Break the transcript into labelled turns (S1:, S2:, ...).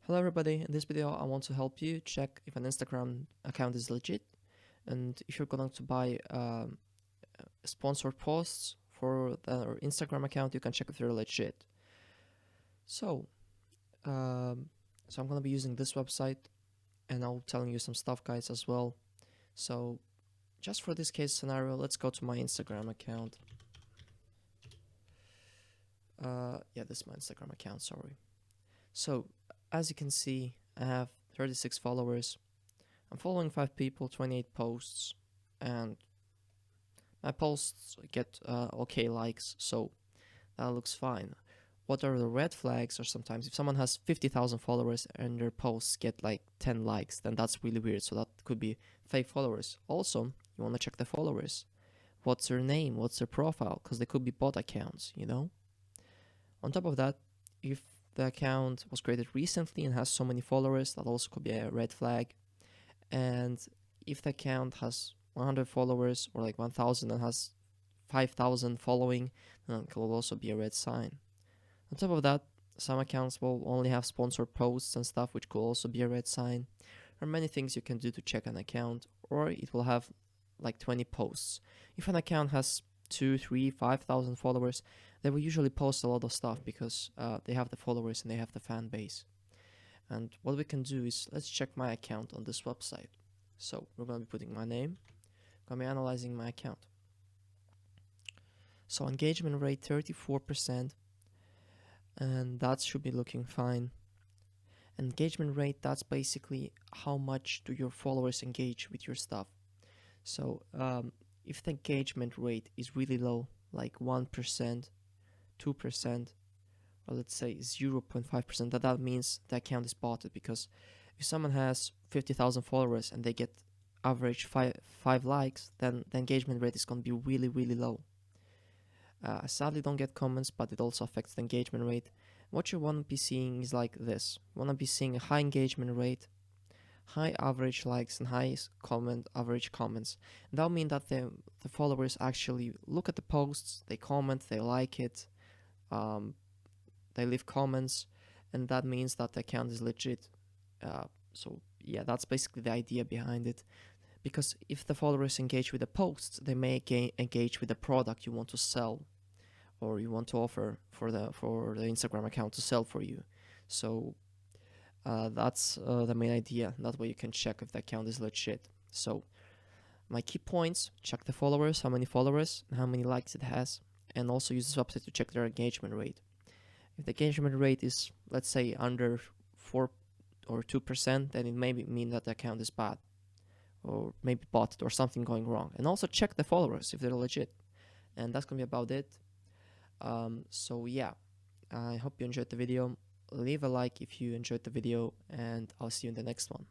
S1: Hello everybody, in this video I want to help you check if an Instagram account is legit, and if you're going to buy sponsored posts for their Instagram account, you can check if they're legit. So, um, so I'm going to be using this website, and I'll telling you some stuff guys as well. So just for this case scenario, let's go to my Instagram account. Yeah, this is my Instagram account, sorry. So as you can see, I have 36 followers. I'm following 5 people, 28 posts, and my posts get okay likes, so that looks fine. What are the red flags? Or sometimes if someone has 50,000 followers and their posts get like 10 likes, then that's really weird, so that could be fake followers. Also, you want to check the followers. What's their name? What's their profile? Because they could be bot accounts, you know? On top of that, if the account was created recently and has so many followers, that also could be a red flag. And if the account has 100 followers or like 1000 and has 5000 following, then it will also be a red sign. On top of that, some accounts will only have sponsored posts and stuff, which could also be a red sign. There are many things you can do to check an account, or it will have like 20 posts. If an account has 2, 3, 5,000 followers, they will usually post a lot of stuff because they have the followers and they have the fan base. And what we can do is, let's check my account on this website. So we're going to be putting my name, going to be analyzing my account. So engagement rate 34%, and that should be looking fine. Engagement rate, that's basically how much do your followers engage with your stuff. So if the engagement rate is really low, like 1%, 2%, or let's say 0.5%, that means the account is botted, because if someone has 50,000 followers and they get average 5 likes, then the engagement rate is going to be really, really low. I sadly don't get comments, but it also affects the engagement rate. What you want to be seeing is like this. You want to be seeing a high engagement rate, high average likes, and high average comments. And that'll mean that the followers actually look at the posts, they comment, they like it, they leave comments, and that means that the account is legit. So yeah, that's basically the idea behind it. Because if the followers engage with the posts, they may engage with the product you want to sell, or you want to offer for the Instagram account to sell for you. So that's the main idea. That way you can check if the account is legit. So my key points: check the followers, how many followers, and how many likes it has, and also use this website to check their engagement rate. If the engagement rate is, let's say, under 4 or 2%, then it may mean that the account is bad, or maybe botted, or something going wrong. And also check the followers if they're legit. And that's gonna be about it. So yeah, I hope you enjoyed the video. Leave a like if you enjoyed the video, and I'll see you in the next one.